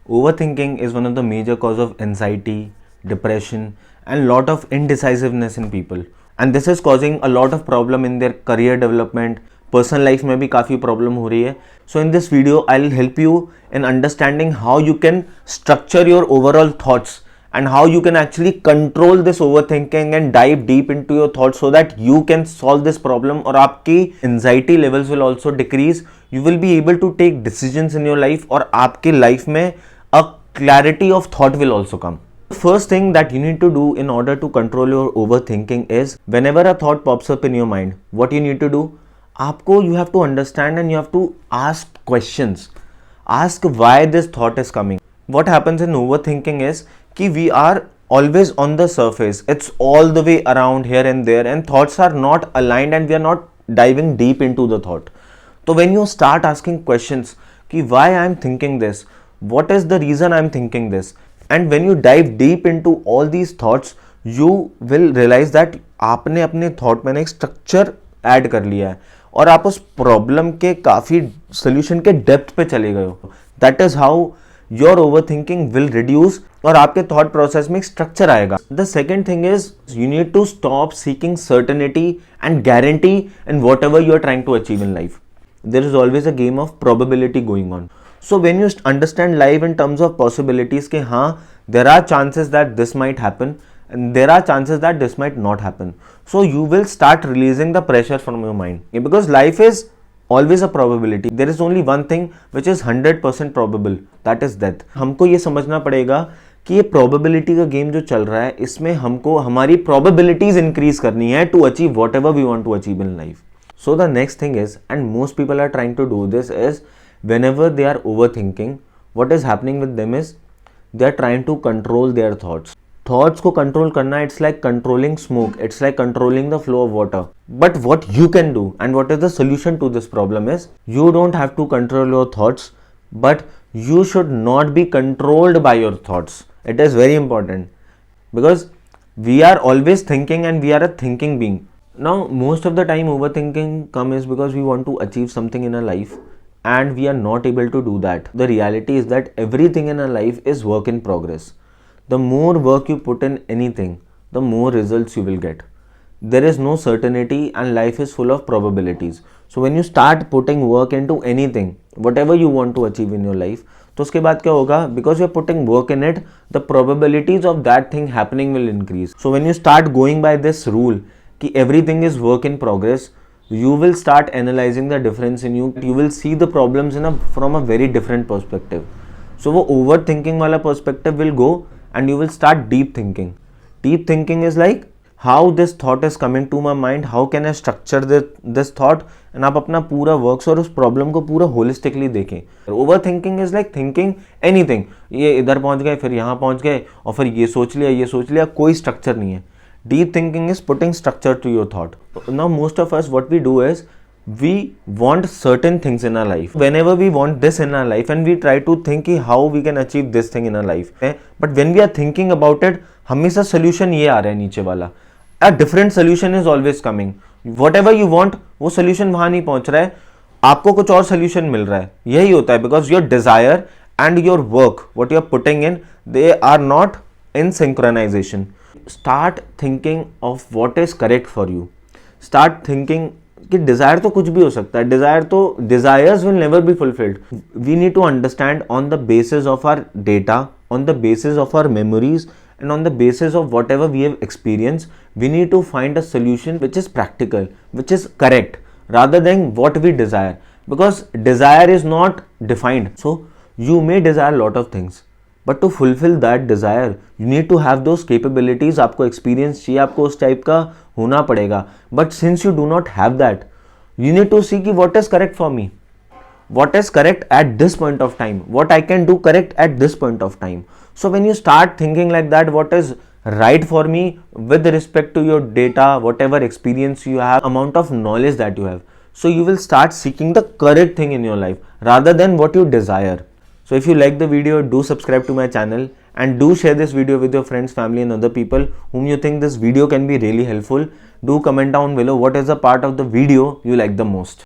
Overthinking is one of the major cause of anxiety, depression, and lot of indecisiveness in people. And this is causing a lot of problem in their career development. Personal life में भी काफ़ी problem हो रही है. So in this video, I'll help you in understanding how you can structure your overall thoughts and how you can actually control this overthinking and dive deep into your thoughts so that you can solve this problem और आपकी anxiety levels will also decrease. You will be able to take decisions in your life और आपके life में a clarity of thought will also come. The first thing that you need to do in order to control your overthinking is whenever a thought pops up in your mind, what you need to do? आपको you have to understand and you have to ask questions. Ask why this thought is coming. What happens in overthinking is कि we are always on the surface. It's all the way around here and there and thoughts are not aligned and we are not diving deep into the thought. So when you start asking questions कि why I am thinking this, what is the reason I am thinking this, and when you dive deep into all these thoughts, you will realize that आपने अपने thought में एक structure add कर लिया है और आप उस प्रॉब्लम के काफ़ी सोल्यूशन के डेप्थ पे चले गए हो. That is how your overthinking will reduce और आपके थॉट प्रोसेस में एक स्ट्रक्चर आएगा. The second thing is you need to stop seeking certainty and guarantee in whatever you are trying to achieve in life. There is always a game of probability going on. So when you understand life in terms of possibilities के हाँ there are chances that this might happen and there are chances that this might not happen. So you will start releasing the pressure from your mind because life is always a probability. There is only one thing which is 100% probable, that is death. हमको ये समझना पड़ेगा कि ये probability का game जो चल रहा है इसमें हमको हमारी probabilities increase करनी है to achieve whatever we want to achieve in life. So the next thing is, and most people are trying to do this, is whenever they are overthinking, what is happening with them is they are trying to control their thoughts. Thoughts को control करना it's like controlling smoke, it's like controlling the flow of water. But what you can do and what is the solution to this problem is you don't have to control your thoughts but you should not be controlled by your thoughts. It is very important because we are always thinking and we are a thinking being. Now most of the time over thinking come is because we want to achieve something in a life and we are not able to do that. The reality is that everything in our life is work in progress. The more work you put in anything, the more results you will get. There is no certainty and life is full of probabilities. So when you start putting work into anything, whatever you want to achieve in your life, तो उसके बाद क्या होगा? Because you are putting work in it, the probabilities of that thing happening will increase. So when you start going by this rule कि everything is work in progress, you will start analyzing the difference in you. You will see the problems from a very different perspective. So वो overthinking वाला perspective will go and you will start deep thinking. Deep thinking is like how this thought is coming to my mind, how can I structure this thought, and आप अपना पूरा works और उस problem को पूरा holistically देखें. Over thinking is like thinking anything. ये इधर पहुंच गए, फिर यहाँ पहुंच गए और फिर ये सोच लिया, कोई स्ट्रक्चर नहीं है. Deep thinking is putting structure to your thought. Now most of us, what we do is we want certain things in our life. Whenever we want this in our life and we try to think how we can achieve this thing in our life. But when we are thinking about it, हमेशा solution ये आ रहा है नीचे वाला. A different solution is always coming. Whatever you want, वो solution वहाँ नहीं पहुँच रहा है. आपको कुछ और solution मिल रहा है. यही होता है because your desire and your work, what you are putting in, they are not in synchronization. Start thinking of what is correct for you. Start thinking कि desire तो कुछ भी हो सकता है. Desires will never be fulfilled. We need to understand on the basis of our data, on the basis of our memories, and on the basis of whatever we have experienced, we need to find a solution which is practical, which is correct, rather than what we desire. Because desire is not defined. So you may desire a lot of things. But to fulfil that desire you need to have those capabilities. आपको experience चाहिए, आपको उस type का होना पड़ेगा. But since you do not have that, you need to see कि what is correct for me, what is correct at this point of time, what I can do correct at this point of time. So when you start thinking like that, what is right for me with respect to your data, whatever experience you have, amount of knowledge that you have. So you will start seeking the correct thing in your life rather than what you desire. So if you like the video, do subscribe to my channel and do share this video with your friends, family and other people whom you think this video can be really helpful. Do comment down below what is the part of the video you like the most.